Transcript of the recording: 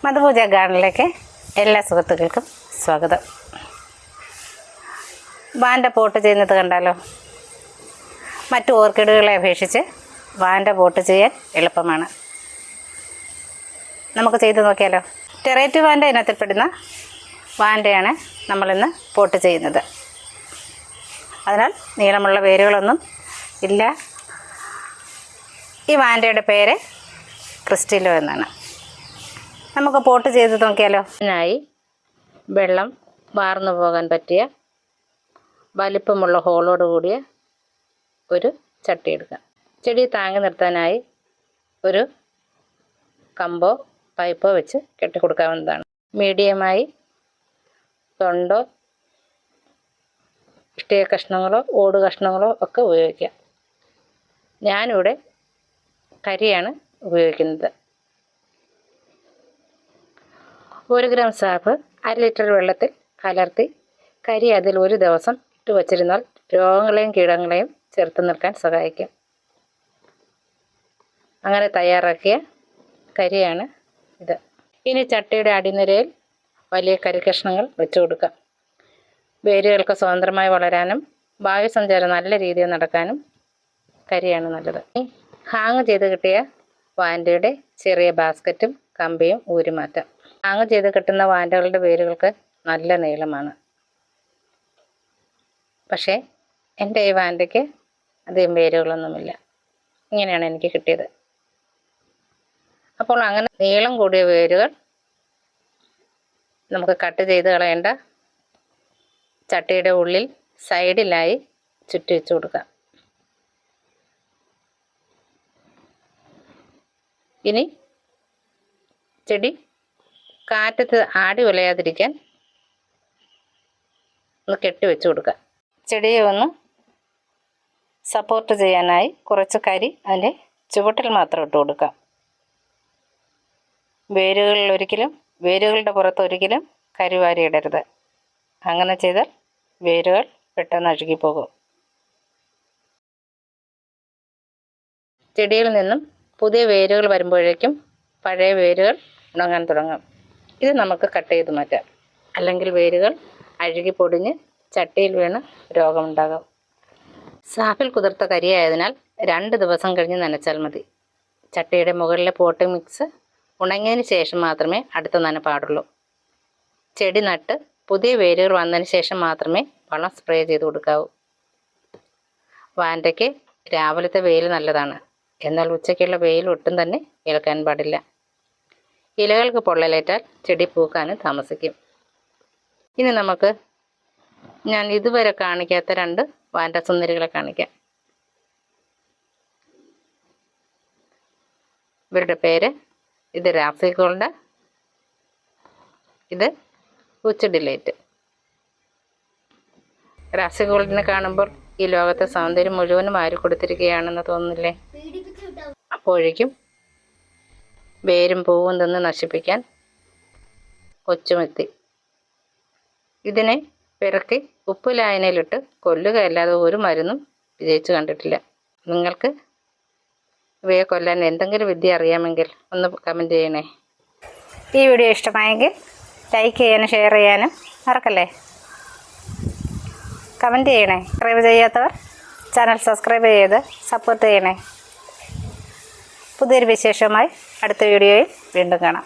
മധുപൂജ ഗാർഡനിലേക്ക് എല്ലാ സുഹൃത്തുക്കൾക്കും സ്വാഗതം. വാൻ്റെ പോട്ട് ചെയ്യുന്നത് കണ്ടാലോ? മറ്റു ഓർക്കിഡുകളെ അപേക്ഷിച്ച് വാൻ്റെ പോട്ട് ചെയ്യാൻ എളുപ്പമാണ്. നമുക്ക് ചെയ്ത് നോക്കിയാലോ? ടെറേറ്റ് വാൻ്റെ ഇനത്തിൽപ്പെടുന്ന വാൻ്റെയാണ് നമ്മളിന്ന് പോട്ട് ചെയ്യുന്നത്. അതിനാൽ നീളമുള്ള വേരുകളൊന്നും ഇല്ല. ഈ വാൻ്റയുടെ പേര് ക്രിസ്റ്റിലോ എന്നാണ്. നമുക്ക് പോട്ട് ചെയ്ത് നോക്കിയാലോ? അതിനായി വെള്ളം വാർന്നു പോകാൻ പറ്റിയ വലിപ്പമുള്ള ഹോളോട് കൂടിയ ഒരു ചട്ടി എടുക്കാം. ചെടി താങ്ങി നിർത്താനായി ഒരു കമ്പോ പൈപ്പോ വെച്ച് കെട്ടിക്കൊടുക്കാവുന്നതാണ്. മീഡിയമായി തൊണ്ടോ ഇഷ്ടിക കഷ്ണങ്ങളോ ഓട് കഷ്ണങ്ങളോ ഒക്കെ ഉപയോഗിക്കാം. ഞാനിവിടെ കരിയാണ് ഉപയോഗിക്കുന്നത്. 1 ഗ്രാം സാഫ് 1/2 ലിറ്റർ വെള്ളത്തിൽ കലർത്തി കരി അതിൽ ഒരു ദിവസം ഇട്ട് വച്ചിരുന്നാൽ രോഗങ്ങളെയും കീടങ്ങളെയും ചെറുത്ത് നിൽക്കാൻ സഹായിക്കും. അങ്ങനെ തയ്യാറാക്കിയ കരിയാണ് ഇത്. ഇനി ചട്ടിയുടെ അടിനിരയിൽ വലിയ കരിക്കഷ്ണങ്ങൾ വെച്ച് കൊടുക്കാം. വേരുകൾക്ക് സ്വതന്ത്രമായി വളരാനും വായുസഞ്ചാരം നല്ല രീതിയിൽ നടക്കാനും കരിയാണ് നല്ലത്. ഹാങ് ചെയ്ത് കിട്ടിയ വാൻ്റയുടെ ചെറിയ ബാസ്ക്കറ്റും കമ്പിയും ഊരിമാറ്റാം. ഹാങ് ചെയ്ത് കിട്ടുന്ന വാൻ്റകളുടെ വേരുകൾക്ക് നല്ല നീളമാണ്. പക്ഷേ എൻ്റെ ഈ വാൻ്റയ്ക്ക് അധികം വേരുകളൊന്നുമില്ല. ഇങ്ങനെയാണ് എനിക്ക് കിട്ടിയത്. അപ്പോൾ അങ്ങനെ നീളം കൂടിയ വേരുകൾ നമുക്ക് കട്ട് ചെയ്ത് കളയേണ്ട. ചട്ടിയുടെ ഉള്ളിൽ സൈഡിലായി ചുറ്റി വെച്ച് കൊടുക്കാം. ഇനി ചെടി കാറ്റത്ത് ആടി ഉലയാതിരിക്കാൻ ഒന്ന് കെട്ടി വെച്ച് കൊടുക്കാം. ചെടിയെ ഒന്ന് സപ്പോർട്ട് ചെയ്യാനായി കുറച്ച് കരി അതിൻ്റെ ചുവട്ടിൽ മാത്രം ഇട്ട് കൊടുക്കാം. വേരുകളുടെ പുറത്ത് ഒരിക്കലും കരി വാരിയിടരുത്. അങ്ങനെ ചെയ്താൽ വേരുകൾ പെട്ടെന്ന് അഴുകിപ്പോകും. ചെടിയിൽ നിന്നും പുതിയ വേരുകൾ വരുമ്പോഴേക്കും പഴയ വേരുകൾ ഉണങ്ങാൻ തുടങ്ങും. ഇത് നമുക്ക് കട്ട് ചെയ്ത് മാറ്റാം. അല്ലെങ്കിൽ വേരുകൾ അഴുകി പൊടിഞ്ഞ് ചട്ടിയിൽ വീണ് രോഗമുണ്ടാകാം. സാഫിൽ കുതിർത്ത കരിയായതിനാൽ 2 ദിവസം കഴിഞ്ഞ് നനച്ചാൽ മതി. ചട്ടിയുടെ മുകളിലെ പോട്ട് മിക്സ് ഉണങ്ങിയതിന് ശേഷം മാത്രമേ അടുത്ത നന പാടുള്ളൂ. ചെടി നട്ട് പുതിയ വേരുകൾ വന്നതിന് ശേഷം മാത്രമേ വളം സ്പ്രേ ചെയ്ത് കൊടുക്കാവൂ. വാൻ്റയ്ക്ക് രാവിലത്തെ വെയിൽ നല്ലതാണ്. എന്നാൽ ഉച്ചയ്ക്കുള്ള വെയിൽ ഒട്ടും തന്നെ ഏൽക്കാൻ പാടില്ല. ഇലകൾക്ക് പൊള്ളലേറ്റാൽ ചെടി പൂക്കാനും താമസിക്കും. ഇനി നമുക്ക് ഞാൻ ഇതുവരെ കാണിക്കാത്ത 2 വാൻ്റ സുന്ദരികളെ കാണിക്കാം. ഇവരുടെ പേര്, ഇത് രാഫ്രിഗോൾഡ്, ഇത് ഉച്ച ഡിലൈറ്റ്. രാഫ്രിഗോൾഡിനെ കാണുമ്പോൾ ഈ ലോകത്തെ സൗന്ദര്യം മുഴുവനും ആര് കൊടുത്തിരിക്കുകയാണെന്ന് തോന്നുന്നില്ലേ? അപ്പോഴേക്കും വേരും പൂവും നിന്ന് നശിപ്പിക്കാൻ കൊച്ചുമെത്തി. ഇതിനെ പിറക്കി ഉപ്പ് ലായനിയിലിട്ട് കൊല്ലുകയല്ലാതെ ഒരു മരുന്നും വിജയിച്ചു കണ്ടിട്ടില്ല. നിങ്ങൾക്ക് ഇവയെ കൊല്ലാൻ എന്തെങ്കിലും വിദ്യ അറിയാമെങ്കിൽ ഒന്ന് കമൻറ്റ് ചെയ്യണേ. ഈ വീഡിയോ ഇഷ്ടമായെങ്കിൽ ലൈക്ക് ചെയ്യാനും ഷെയർ ചെയ്യാനും മറക്കല്ലേ. കമൻറ്റ് ചെയ്യണേ. സബ്സ്ക്രൈബ് ചെയ്യാത്തവർ ചാനൽ സബ്സ്ക്രൈബ് ചെയ്ത് സപ്പോർട്ട് ചെയ്യണേ. പുതിയൊരു വിശേഷമായി അടുത്ത വീഡിയോയിൽ വീണ്ടും കാണാം.